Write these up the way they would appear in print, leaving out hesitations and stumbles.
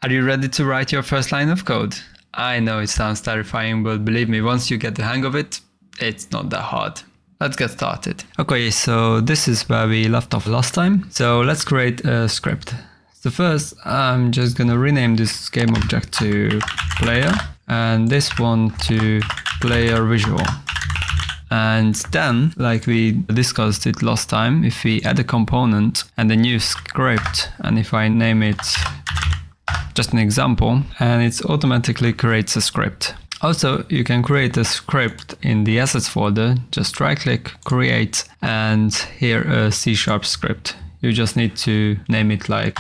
Are you ready to write your first line of code? I know it sounds terrifying, but believe me, once you get the hang of it, it's not that hard. Let's get started. Okay, so this is where we left off last time. So let's create a script. So first, I'm just gonna rename this game object to player and this one to player visual. And then, like we discussed it last time, if we add a component and a new script, and if I name it just an example, and it automatically creates a script. Also, you can create a script in the assets folder, just right click, create, and here a C# script. You just need to name it like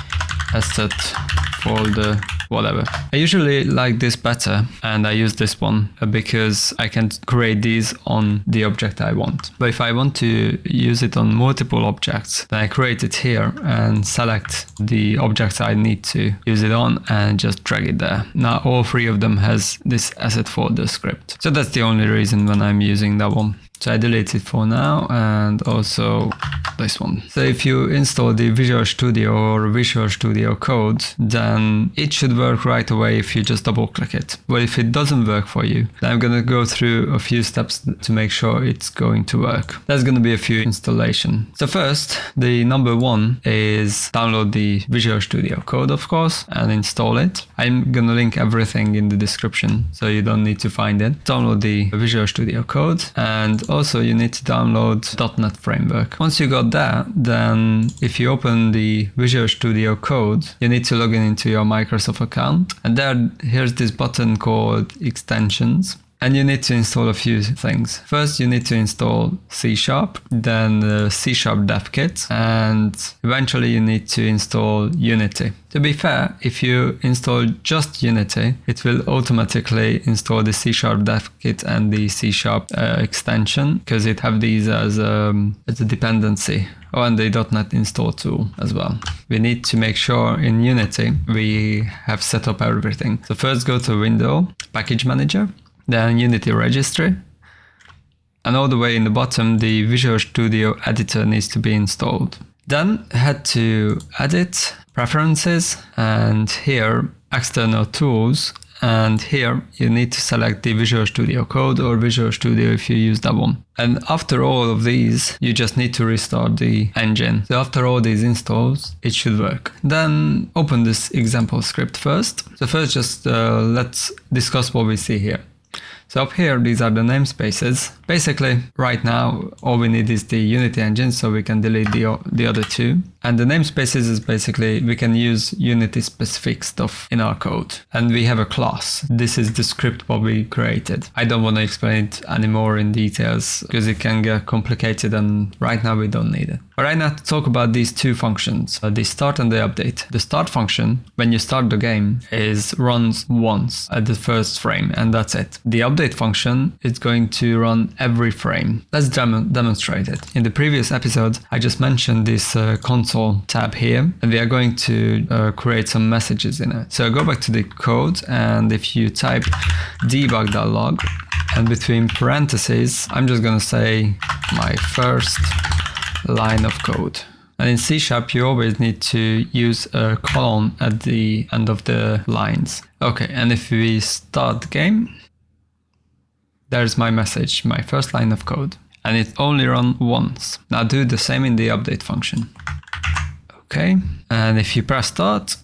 asset folder, whatever. I usually like this better and I use this one because I can create these on the object I want. But if I want to use it on multiple objects, then I create it here and select the objects I need to use it on and just drag it there. Now all three of them has this asset folder script. So that's the only reason when I'm using that one. So I delete it for now and also this one. So if you install the Visual Studio or Visual Studio Code, then it should work right away if you just double click it. But if it doesn't work for you, then I'm gonna go through a few steps to make sure it's going to work. There's gonna be a few installation. So first, the number one is download the Visual Studio Code, of course, and install it. I'm gonna link everything in the description, so you don't need to find it. Download the Visual Studio Code, and also you need to download .NET Framework. Once you got that, then if you open the Visual Studio Code, you need to log in into your Microsoft account. And here's this button called extensions. And you need to install a few things. First, you need to install C#, then C# dev kit, and eventually you need to install Unity. To be fair, if you install just Unity, it will automatically install the C# dev kit and the C# extension, because it have these as a dependency. Oh, and the .NET install tool as well. We need to make sure in Unity we have set up everything. So first go to Window, Package Manager, then Unity Registry, and all the way in the bottom the Visual Studio Editor needs to be installed. Then head to Edit, Preferences, and here External Tools, and here you need to select the Visual Studio Code or Visual Studio if you use that one. And after all of these, you just need to restart the engine. So after all these installs, it should work. Then open this example script first. So first just let's discuss what we see here. So up here, these are the namespaces. Basically, right now, all we need is the Unity engine, so we can delete the other two. And the namespaces is basically, we can use Unity specific stuff in our code. And we have a class. This is the script what we created. I don't want to explain it anymore in details because it can get complicated and right now we don't need it. But right now to talk about these two functions, the start and the update. The start function, when you start the game, runs once at the first frame and that's it. The update function is going to run every frame. Let's demonstrate it. In the previous episode, I just mentioned this console tab here, and we are going to create some messages in it. So go back to the code, and if you type debug.log, and between parentheses, I'm just going to say my first line of code. And in C# you always need to use a colon at the end of the lines. Okay, and if we start the game, there's my message, my first line of code. And it only runs once. Now do the same in the update function. Okay, and if you press start,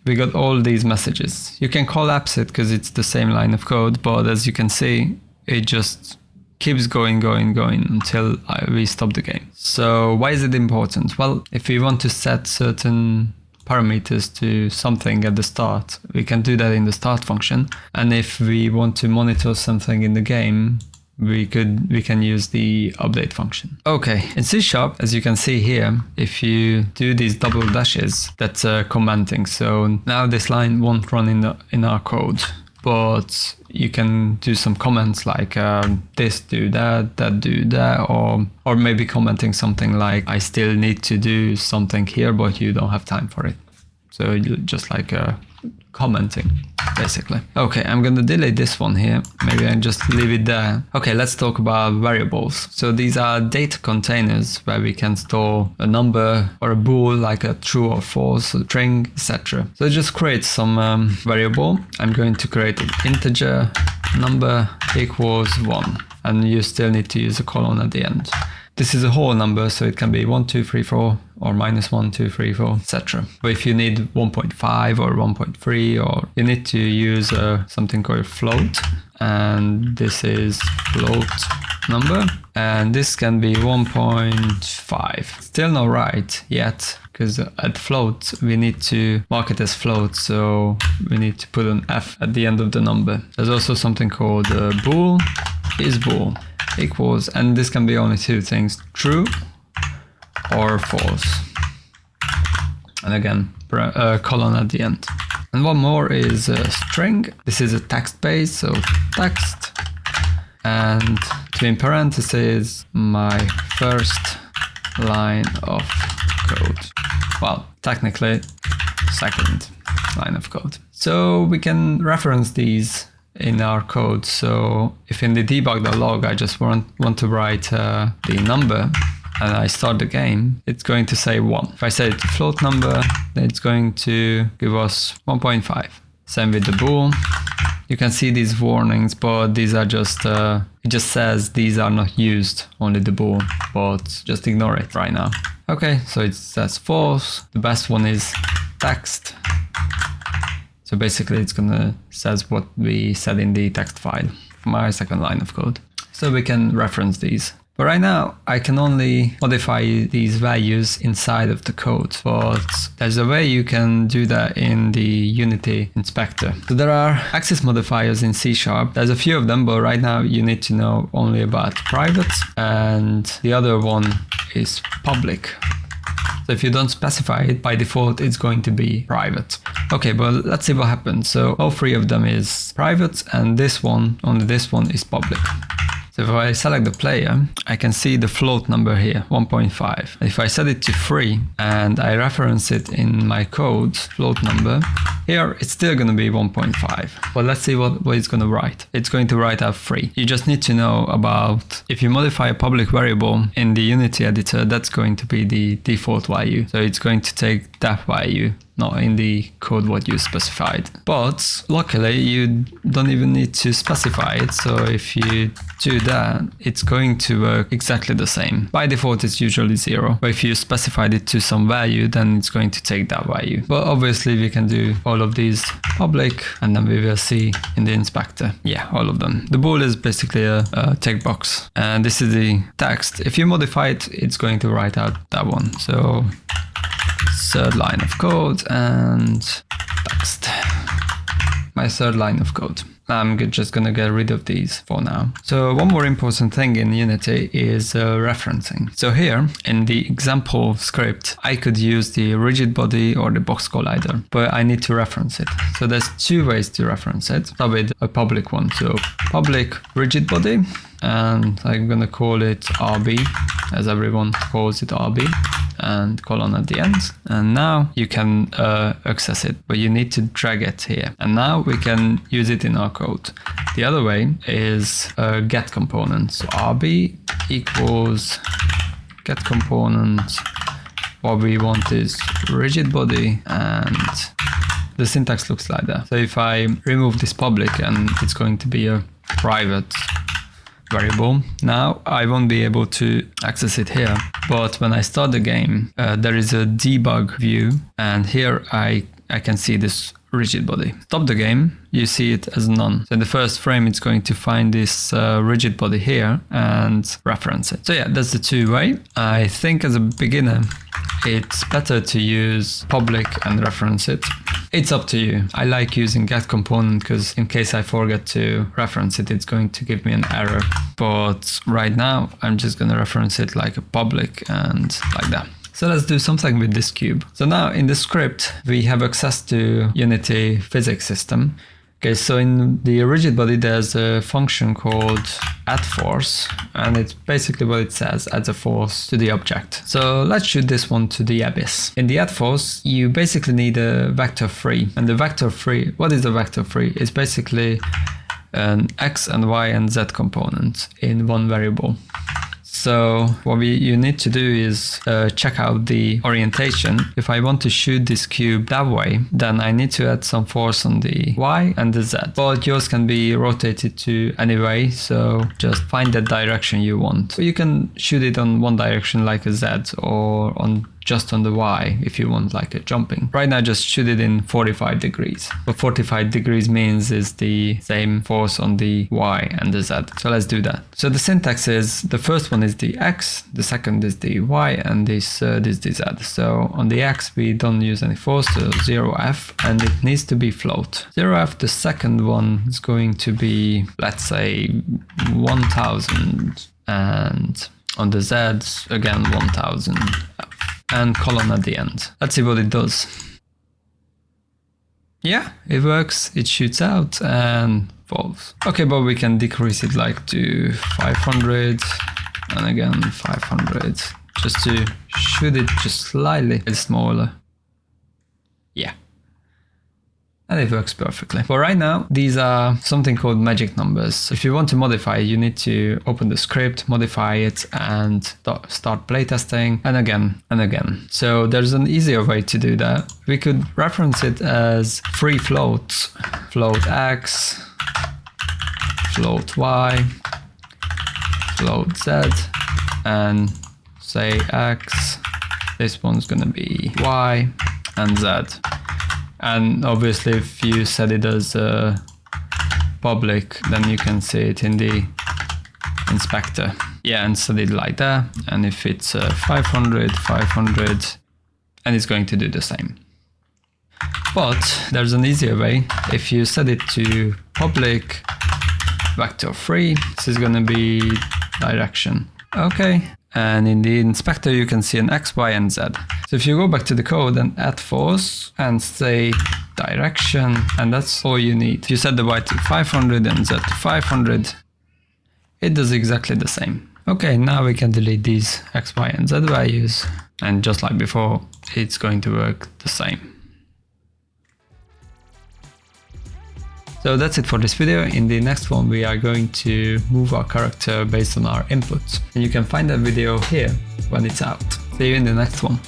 we got all these messages. You can collapse it because it's the same line of code, but as you can see, it just keeps going until we stop the game. So why is it important? Well, if we want to set certain parameters to something at the start, we can do that in the start function. And if we want to monitor something in the game, we can use the update function. Okay, in C#, as you can see here, if you do these double dashes, that's commenting. So now this line won't run in our code, but you can do some comments like this do that, that do that, or maybe commenting something like I still need to do something here, but you don't have time for it. So you just like commenting. basically. Okay, I'm gonna delete this one here. Maybe I just leave it there. Okay, let's talk about variables. So these are data containers where we can store a number or a bool, like a true or false, a string, etc. So just create some variable. I'm going to create an integer number equals 1, and you still need to use a colon at the end. This is a whole number, so it can be 1, 2, 3, 4, or -1, 2, 3, 4, etc. But if you need 1.5 or 1.3, or you need to use something called float, and this is float number, and this can be 1.5. Still not right yet, because at float we need to mark it as float, so we need to put an F at the end of the number. There's also something called bool is bool equals, and this can be only two things, true or false, and again colon at the end. And one more is a string. This is a text base, so text, and between parentheses my first line of code. Well, technically second line of code. So we can reference these in our code. So if in the debug.log I just want to write the number, and I start the game, it's going to say 1. If I set it to float number, then it's going to give us 1.5. Same with the bool. You can see these warnings, but these are just, it just says these are not used, only the bool, but just ignore it right now. Okay, so it says false. The best one is text. So basically it's gonna says what we said in the text file, my second line of code. So we can reference these. But right now I can only modify these values inside of the code, but there's a way you can do that in the Unity inspector. So there are access modifiers in C#. There's a few of them, but right now you need to know only about private, and the other one is public. So if you don't specify it, by default it's going to be private. Okay, but let's see what happens. So all three of them is private, and this one, only this one, is public. So if I select the player, I can see the float number here, 1.5. If I set it to 3 and I reference it in my code, float number, here it's still going to be 1.5. But let's see what it's going to write. It's going to write out 3. You just need to know about, if you modify a public variable in the Unity editor, that's going to be the default value. So it's going to take that value, not in the code what you specified. But luckily you don't even need to specify it. So if you do that, it's going to work exactly the same. By default it's usually 0. But if you specified it to some value, then it's going to take that value. But obviously we can do all of these public, and then we will see in the inspector. Yeah, all of them. The bool is basically a text box, and this is the text. If you modify it, it's going to write out that one. So third line of code and text. My third line of code. I'm just gonna get rid of these for now. So one more important thing in Unity is referencing. So here in the example script, I could use the Rigidbody or the box collider, but I need to reference it. So there's two ways to reference it. Start with a public one. So public Rigidbody, and I'm gonna call it RB, as everyone calls it RB, and colon at the end. And now you can access it, but you need to drag it here. And now we can use it in our code. The other way is get component. So RB equals get component. What we want is Rigidbody, and the syntax looks like that. So if I remove this public, and it's going to be a private variable. Now I won't be able to access it here, but when I start the game, there is a debug view, and here I can see this Rigidbody. Stop the game, you see it as none. So in the first frame, it's going to find this Rigidbody here and reference it. So yeah, that's the two way. I think as a beginner, it's better to use public and reference it. It's up to you. I like using get component because in case I forget to reference it, it's going to give me an error. But right now, I'm just going to reference it like a public and like that. So let's do something with this cube. So now in the script, we have access to Unity physics system, Okay, so in the Rigidbody there's a function called Addforce, and it's basically what it says, adds a force to the object. So let's shoot this one to the abyss. In the Addforce, you basically need a vector free, and the vector free, what is the vector free? It's basically an X and Y and Z component in one variable. So what you need to do is check out the orientation. If I want to shoot this cube that way, then I need to add some force on the Y and the Z. But yours can be rotated to any way, so just find the direction you want. So you can shoot it on one direction like a Z, or on just on the Y if you want like a jumping. Right now just shoot it in 45 degrees. What 45 degrees means is the same force on the Y and the Z. So let's do that. So the syntax is, the first one is the X, the second is the Y, and this third is the Z. So on the X we don't use any force, so 0F, and it needs to be float. 0F, the second one is going to be, let's say 1000, and on the Z again 1000. And colon at the end. Let's see what it does. Yeah, it works. It shoots out and falls. Okay, but we can decrease it like to 500 and again 500 just to shoot it just slightly smaller. Yeah. And it works perfectly. But right now, these are something called magic numbers. If you want to modify it, you need to open the script, modify it, and start playtesting, and again, and again. So there's an easier way to do that. We could reference it as free floats. Float X, float Y, float Z, and say X. This one's gonna be Y and Z. And obviously if you set it as public, then you can see it in the inspector. Yeah, and set it like that. And if it's 500, 500, and it's going to do the same. But there's an easier way. If you set it to public vector free, this is going to be direction. Okay. And in the inspector, you can see an X, Y, and Z. So if you go back to the code and add force and say direction, and that's all you need. If you set the Y to 500 and Z to 500, it does exactly the same. Okay, now we can delete these X, Y, and Z values. And just like before, it's going to work the same. So that's it for this video. In the next one, we are going to move our character based on our inputs. And you can find that video here when it's out. See you in the next one.